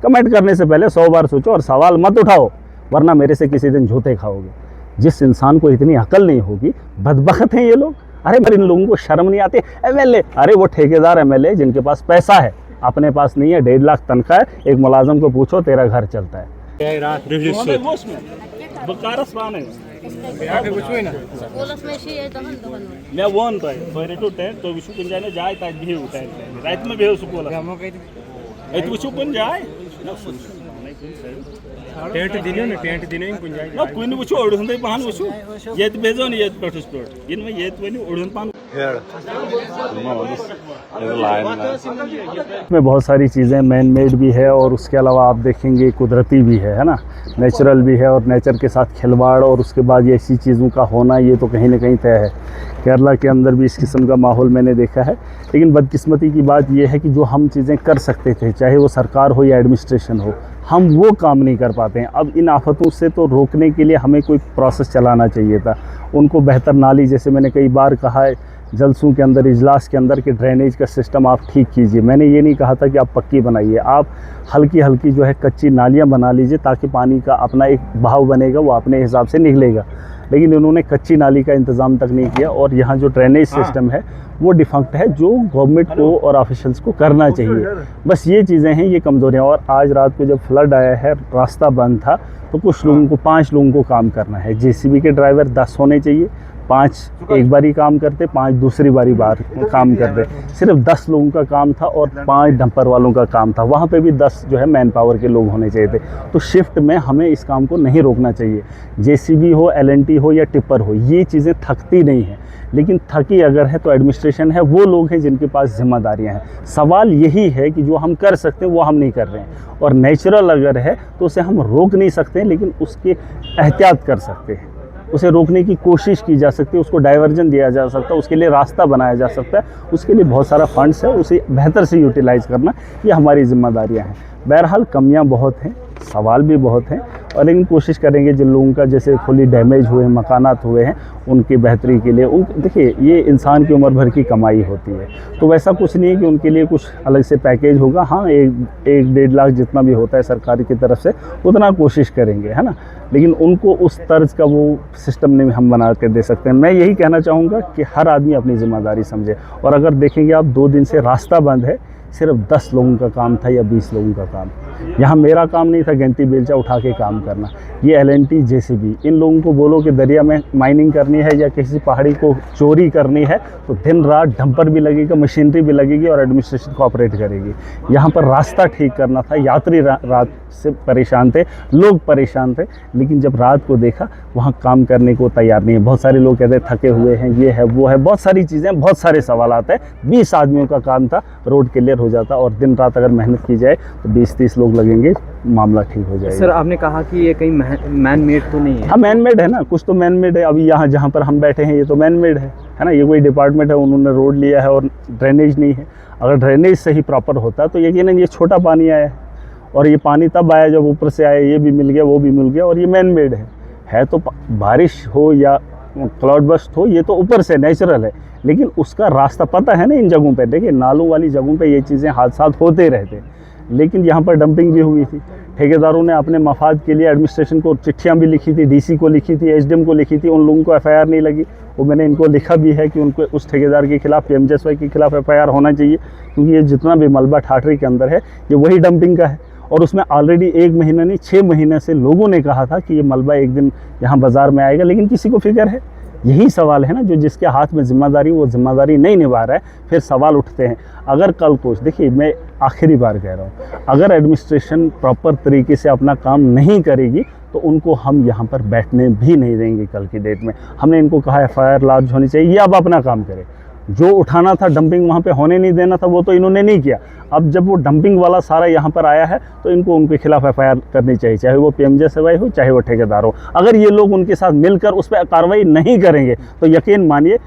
Comment करने से पहले 100 बार सोचो और सवाल मत उठाओ, वरना मेरे से किसी दिन जूते खाओगे। जिस इंसान को इतनी अकल नहीं होगी, बदबख्त हैं ये लोग। अरे पर इन लोगों को शर्म नहीं आती। एमएलए, अरे वो ठेकेदार एमएलए जिनके पास पैसा है, अपने पास नहीं है। 1.5 लाख तनख्वाह है। एक मुलाजिम को पूछो तेरा घर चलता है। टेंट दिनो ना, टेंट दिनो कुन जाय ना कोई नहीं, वो ओढ़ुंदे पान वो ये बेजो नहीं, ये पेट्रोल स्पोर्ट इनमें ये वनी ओढ़ुन पान में बहुत सारी चीज़ें मैन मेड भी है और उसके अलावा आप देखेंगे कुदरती भी है ना, नेचुरल भी है। और नेचर के साथ खिलवाड़ और उसके बाद ये ऐसी चीज़ों का होना, ये तो कहीं ना कहीं तय है। केरला के अंदर भी इस किस्म का माहौल मैंने देखा है। लेकिन बदकिस्मती की बात यह है कि जो हम चीज़ें कर सकते थे, चाहे वो सरकार हो या एडमिनिस्ट्रेशन हो, हम वो काम नहीं कर पाते हैं। अब इन आफतों से तो रोकने के लिए हमें कोई प्रोसेस चलाना चाहिए था। उनको बेहतर नाली, जैसे मैंने कई बार कहा है जलसों के अंदर, इजलास के अंदर कि ड्रेनेज का सिस्टम आप ठीक कीजिए। मैंने ये नहीं कहा था कि आप पक्की बनाइए, आप हल्की हल्की जो है कच्ची नालियाँ बना लीजिए, ताकि पानी का अपना एक बहाव बनेगा, वो अपने हिसाब से निकलेगा। लेकिन इन्होंने कच्ची नाली का इंतज़ाम तक नहीं किया। और यहाँ जो ड्रेनेज सिस्टम है वो डिफेक्ट है, जो गवर्नमेंट को और ऑफिशियल्स को करना चाहिए। बस ये चीज़ें हैं, ये कमज़ोरियाँ। और आज रात को जब फ्लड आया है, रास्ता बंद था, तो कुछ लोगों को, 5 लोगों को काम करना है। जेसीबी के ड्राइवर 10 होने चाहिए। 5 एक बारी काम करते, 5 दूसरी बारी काम करते। सिर्फ 10 लोगों का काम था और 5 डंपर वालों का काम था। वहाँ पे भी 10 जो है मैन पावर के लोग होने चाहिए थे। तो शिफ्ट में हमें इस काम को नहीं रोकना चाहिए। जेसीबी हो, एलएनटी हो या टिप्पर हो, ये चीज़ें थकती नहीं हैं। लेकिन थकी अगर है तो एडमिनिस्ट्रेशन है, वो लोग हैं जिनके पास जिम्मेदारियां हैं। सवाल यही है कि जो हम कर सकते हैं वो हम नहीं कर रहे हैं। और नेचुरल अगर है तो उसे हम रोक नहीं सकते, लेकिन उसके एहतियात कर सकते हैं, उसे रोकने की कोशिश की जा सकती है, उसको डाइवर्जन दिया जा सकता है, उसके लिए रास्ता बनाया जा सकता है। उसके लिए बहुत सारा फंड्स है, उसे बेहतर से यूटिलाइज़ करना, ये हमारी जिम्मेदारियां हैं। बहरहाल कमियां बहुत हैं, सवाल भी बहुत हैं, और लेकिन कोशिश करेंगे जिन लोगों का जैसे फुली डैमेज हुए हैं, मकानात हुए हैं, उनकी बेहतरी के लिए। उन देखिए, ये इंसान की उम्र भर की कमाई होती है, तो वैसा कुछ नहीं है कि उनके लिए कुछ अलग से पैकेज होगा। हाँ, 1-1.5 लाख जितना भी होता है सरकार की तरफ से, उतना कोशिश करेंगे, है ना। लेकिन उनको उस तर्ज का वो सिस्टम नहीं हम बना के दे सकते हैं। मैं यही कहना चाहूँगा कि हर आदमी अपनी ज़िम्मेदारी समझे। और अगर देखेंगे आप, 2 दिन से रास्ता बंद है, सिर्फ 10 लोगों का काम था या 20 लोगों का काम। यहाँ मेरा काम नहीं था गिनती बेलचा उठा के काम करना। ये एलएनटी, जेसीबी, इन लोगों को बोलो कि दरिया में माइनिंग करनी है या किसी पहाड़ी को चोरी करनी है, तो दिन रात डंपर भी लगेगा, मशीनरी भी लगेगी और एडमिनिस्ट्रेशन कोऑपरेट करेगी। यहाँ पर रास्ता ठीक करना था, यात्री रात से परेशान थे, लोग परेशान थे। लेकिन जब रात को देखा, वहाँ काम करने को तैयार नहीं है। बहुत सारे लोग कहते हैं थके हुए हैं, ये है वो है, बहुत सारी चीज़ें, बहुत सारे सवाल आते हैं। 20 आदमियों का काम था, रोड क्लियर हो जाता। और दिन रात अगर मेहनत की जाए तो 20-30 लोग लगेंगे, मामला ठीक हो जाएगा। सर, आपने कहा कि ये कहीं मैन मेड तो नहीं है? हाँ, मैन मेड है ना, कुछ तो मैन मेड है। अभी यहाँ जहाँ पर हम बैठे हैं, ये तो मैन मेड है ना। ये कोई डिपार्टमेंट है, उन्होंने रोड लिया है और ड्रेनेज नहीं है। अगर ड्रेनेज सही प्रॉपर होता तो यकीनन ये छोटा पानी आया है, और ये पानी तब आया जब ऊपर से आया, ये भी मिल गया, वो भी मिल गया, और ये मैन मेड है। तो बारिश हो या क्लाउड बस्ट हो, ये तो ऊपर से नेचुरल है। लेकिन उसका रास्ता पता है ना इन जगहों पे। देखिए, नालों वाली जगहों पे ये चीज़ें हादसा होते रहते हैं। लेकिन यहाँ पर डंपिंग भी हुई थी। ठेकेदारों ने अपने मफाद के लिए एडमिनिस्ट्रेशन को चिट्ठियाँ भी लिखी थी, डीसी को लिखी थी, एसडीएम को लिखी थी। उन लोगों को एफआईआर नहीं लगी। वो मैंने इनको लिखा भी है कि उनको, उस ठेकेदार के खिलाफ, पीएमजेएसवाई के खिलाफ एफआईआर होना चाहिए, क्योंकि ये जितना भी मलबा ठाठरी के अंदर है, ये वही डंपिंग का है। और उसमें ऑलरेडी 1 महीना नहीं, 6 महीने से लोगों ने कहा था कि ये मलबा एक दिन यहाँ बाज़ार में आएगा, लेकिन किसी को फिक्र है? यही सवाल है ना, जो जिसके हाथ में जिम्मेदारी, वो जिम्मेदारी नहीं निभा रहा है, फिर सवाल उठते हैं। अगर कल को, देखिए मैं आखिरी बार कह रहा हूँ, अगर एडमिनिस्ट्रेशन प्रॉपर तरीके से अपना काम नहीं करेगी तो उनको हम यहाँ पर बैठने भी नहीं देंगे। कल की डेट में हमने इनको कहा एफआईआर लॉन्च होनी चाहिए, ये अब अपना काम करे। जो उठाना था, डंपिंग वहाँ पे होने नहीं देना था, वो तो इन्होंने नहीं किया। अब जब वो डंपिंग वाला सारा यहाँ पर आया है, तो इनको उनके खिलाफ एफआईआर करनी चाहिए, चाहे वो पीएमजेएसवाई हो, चाहे वो ठेकेदार हो। अगर ये लोग उनके साथ मिलकर उस पर कार्रवाई नहीं करेंगे तो यकीन मानिए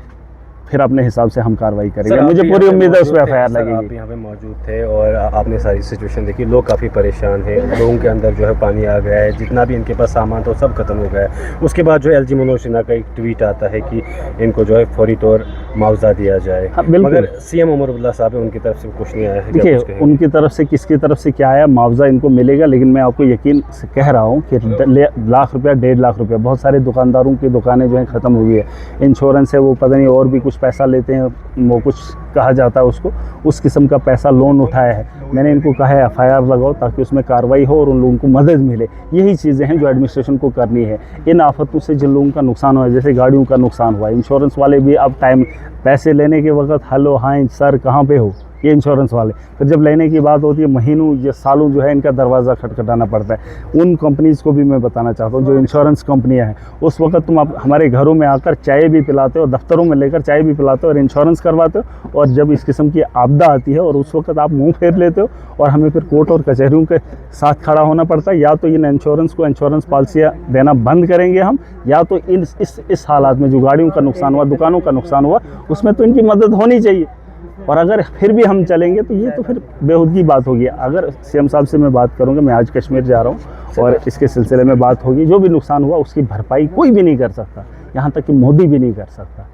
फिर अपने हिसाब से हम कार्रवाई सर, करेंगे। आप मुझे भी पूरी यहाँ पे उम्मीद है उस पर मौजूद थे, एफ सर, आप लगेगी। यहाँ पे मौजूद थे और आपने सारी सिचुएशन देखी। लोग काफ़ी परेशान हैं, लोगों के अंदर जो है पानी आ गया है, जितना भी इनके पास सामान था सब खत्म हो गया है। उसके बाद जो एलजी मनोज सिन्हा का एक ट्वीट आता है कि इनको जो है फौरी तौर मुआवजा दिया जाए। हाँ, बिल्कुल। मगर सीएम उमर अब्दुल्ला साहब है, उनकी तरफ से कुछ नहीं आया है। क्या देखिए, कुछ कहेंगे? उनकी तरफ से किसकी तरफ से क्या आया, मुआवजा इनको मिलेगा, लेकिन मैं आपको यकीन से कह रहा हूँ कि लाख रुपया 1.5 लाख रुपया बहुत सारे दुकानदारों की दुकानें जो हैं ख़त्म हुई है। इंश्योरेंस है, वो पता नहीं और भी कुछ पैसा लेते हैं, वो कुछ कहा जाता है उसको, उस किस्म का पैसा लोन उठाया है। मैंने इनको कहा है FIR लगाओ ताकि उसमें कार्रवाई हो और उन लोगों को मदद मिले। यही चीज़ें हैं जो एडमिनिस्ट्रेशन को करनी है। इन आफतों से जिन लोगों का नुकसान हुआ है, जैसे गाड़ियों का नुकसान हुआ है, इंश्योरेंस वाले भी अब टाइम पैसे लेने के वक्त हेलो हाय सर कहाँ पे हो, ये इंश्योरेंस वाले, फिर जब लेने की बात होती है महीनों या सालों जो है इनका दरवाज़ा खटखटाना पड़ता है। उन कंपनीज़ को भी मैं बताना चाहता हूँ जो इंश्योरेंस कंपनियाँ हैं, उस वक्त तुम हमारे घरों में आकर चाय भी पिलाते हो, दफ्तरों में लेकर चाय भी पिलाते हो और इंश्योरेंस करवाते हो, और जब इस किस्म की आपदा आती है और उस वक्त आप मुँह फेर लेते हो और हमें फिर कोर्ट और कचहरियों के साथ खड़ा होना पड़ता है। या तो इन इंश्योरेंस को इंश्योरेंस पॉलिसियाँ देना बंद करेंगे हम, या तो इस हालात में जो गाड़ियों का नुकसान हुआ, दुकानों का नुकसान हुआ, उसमें तो इनकी मदद होनी चाहिए। और अगर फिर भी हम चलेंगे तो ये तो फिर बेहूदगी बात होगी। अगर सीएम साहब से मैं बात करूँगा, मैं आज कश्मीर जा रहा हूँ और इसके सिलसिले में बात होगी, जो भी नुकसान हुआ उसकी भरपाई कोई भी नहीं कर सकता, यहाँ तक कि मोदी भी नहीं कर सकता।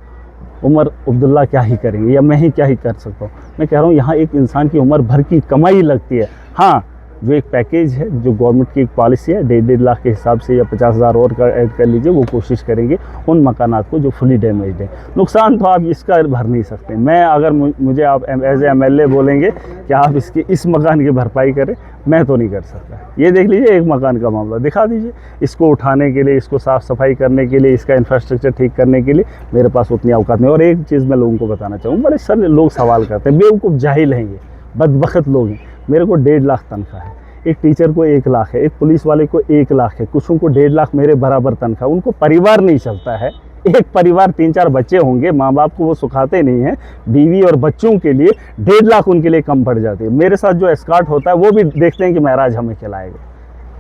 उमर अब्दुल्ला क्या ही करेंगे या मैं ही क्या ही कर सकता हूँ। मैं कह रहा हूँ यहाँ एक इंसान की उम्र भर की कमाई लगती है। हाँ, जो एक पैकेज है, जो गवर्नमेंट की एक पॉलिसी है 1.5 लाख के हिसाब से या 50,000 और का ऐड कर लीजिए, वो कोशिश करेंगे उन मकानात को जो फुली डैमेज्ड हैं। नुकसान तो आप इसका भर नहीं सकते। मैं अगर मुझे आप एज ए MLA बोलेंगे कि आप इस मकान की भरपाई करें, मैं तो नहीं कर सकता। ये देख लीजिए, एक मकान का मामला दिखा दीजिए, इसको उठाने के लिए, इसको साफ़ सफाई करने के लिए, इसका इंफ्रास्ट्रक्चर ठीक करने के लिए मेरे पास उतनी औकात नहीं। और एक चीज़ मैं लोगों को बताना चाहूँ, बड़े सारे लोग सवाल करते हैं, बेवकूफ़ जाहिल हैं ये, बदबख्त लोग हैं। मेरे को 1.5 लाख तनख्वाह है, एक टीचर को 1 लाख है, एक पुलिस वाले को 1 लाख है, कुछों को 1.5 लाख मेरे बराबर तनख्वाह। उनको परिवार नहीं चलता है। एक परिवार 3-4 बच्चे होंगे, माँ बाप को वो सुखाते नहीं हैं, बीवी और बच्चों के लिए 1.5 लाख उनके लिए कम पड़ जाती है। मेरे साथ जो एस्कॉर्ट होता है वो भी देखते हैं कि महराज हमें खिलाएगा,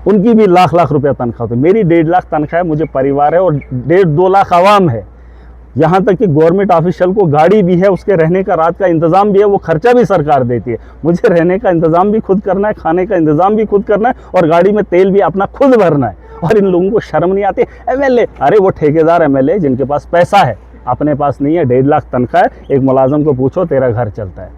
उनकी भी लाख रुपया तनख्वाह होती है। मेरी 1.5 लाख तनख्वाह है, मुझे परिवार है और 1.5-2 लाख आवाम है। यहाँ तक कि गवर्नमेंट ऑफिशियल को गाड़ी भी है, उसके रहने का रात का इंतज़ाम भी है, वो खर्चा भी सरकार देती है। मुझे रहने का इंतज़ाम भी खुद करना है, खाने का इंतज़ाम भी खुद करना है और गाड़ी में तेल भी अपना खुद भरना है। और इन लोगों को शर्म नहीं आती। MLA, अरे वो ठेकेदार MLA जिनके पास पैसा है, अपने पास नहीं है, 1.5 लाख तनख्वाह है। एक मुलाजिम को पूछो तेरा घर चलता है,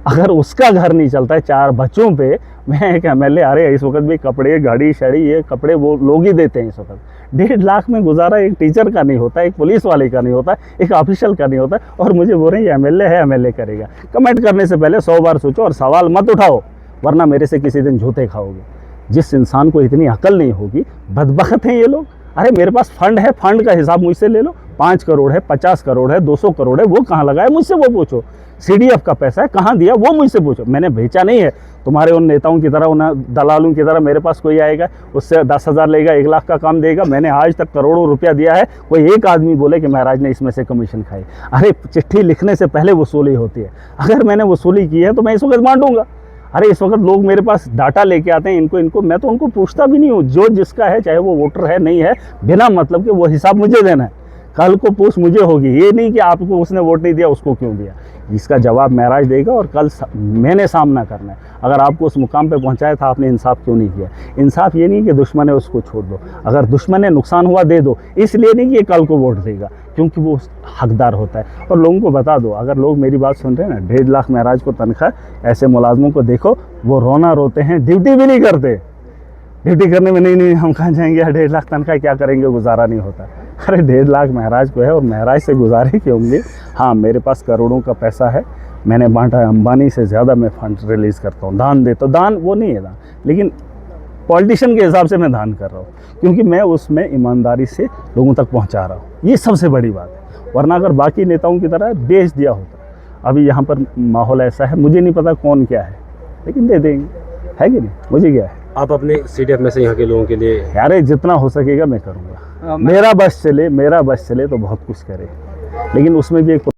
अगर उसका घर नहीं चलता है 4 बच्चों पे, मैं एक MLA, अरे इस वक्त भी कपड़े गाड़ी शाड़ी ये कपड़े वो लोग ही देते हैं इस वक्त। 1.5 लाख में गुजारा एक टीचर का नहीं होता, एक पुलिस वाले का नहीं होता, एक ऑफिशियल का नहीं होता, और मुझे बोल रहे हैं MLA है, MLA करेगा। कमेंट करने से पहले 100 बार सोचो और सवाल मत उठाओ, वरना मेरे से किसी दिन जूते खाओगे। जिस इंसान को इतनी अकल नहीं होगी, बदबख्त हैं ये लोग। अरे मेरे पास फंड है, फंड का हिसाब मुझसे ले लो, 5 करोड़ है, 50 करोड़ है, 200 करोड़ है, वो कहाँ लगाए मुझसे वो पूछो। CDF का पैसा है, कहाँ दिया वो मुझसे पूछो। मैंने बेचा नहीं है तुम्हारे उन नेताओं की तरह, उन दलालों की तरह। मेरे पास कोई आएगा उससे 10,000 लेगा, 1 लाख का काम देगा। मैंने आज तक करोड़ों रुपया दिया है। कोई एक आदमी बोले कि महाराज ने इसमें से कमीशन खाई, अरे चिट्ठी लिखने से पहले वसूली होती है। अगर मैंने वसूली की है तो मैं इस वक्त बांटूंगा। अरे इस वक्त लोग मेरे पास डाटा लेके आते हैं, इनको मैं तो उनको पूछता भी नहीं हूँ। जो जिसका है, चाहे वो वोटर है नहीं है, बिना मतलब के वो हिसाब मुझे देना है। कल को पूछ मुझे होगी, ये नहीं कि आपको उसने वोट नहीं दिया उसको क्यों दिया। इसका जवाब महराज देगा और कल मैंने सामना करना है। अगर आपको उस मुकाम पे पहुंचाया था, आपने इंसाफ क्यों नहीं किया। इंसाफ ये नहीं कि दुश्मन है उसको छोड़ दो, अगर दुश्मन है नुकसान हुआ दे दो, इसलिए नहीं कि ये कल को वोट देगा, क्योंकि वो हकदार होता है। और लोगों को बता दो, अगर लोग मेरी बात सुन रहे हैं ना, 1.5 लाख महराज को तनख्वाह, ऐसे मुलाजमों को देखो वो रोना रोते हैं, ड्यूटी भी नहीं करते। ड्यूटी करने में नहीं हम कहाँ जाएंगे, 1.5 लाख तनख्वाह क्या करेंगे, गुजारा नहीं होता। अरे 1.5 लाख महराज को है और महराज से गुजारे क्यों होंगे। हाँ, मेरे पास करोड़ों का पैसा है, मैंने बांटा है। अंबानी से ज़्यादा मैं फंड रिलीज़ करता हूँ, दान देता हूँ। दान वो नहीं है दान, लेकिन पॉलिटिशियन के हिसाब से मैं दान कर रहा हूँ, क्योंकि मैं उसमें ईमानदारी से लोगों तक पहुँचा रहा हूँ। ये सबसे बड़ी बात है। वरना अगर बाकी नेताओं की तरह बेच दिया होता, अभी यहाँ पर माहौल ऐसा है, मुझे नहीं पता कौन क्या है, लेकिन दे देंगे, है कि नहीं, मुझे क्या है। आप अपने CDF में से यहाँ के लोगों के लिए, यार जितना हो सकेगा मैं करूँगा। मेरा बस चले तो बहुत कुछ करे, लेकिन उसमें भी एक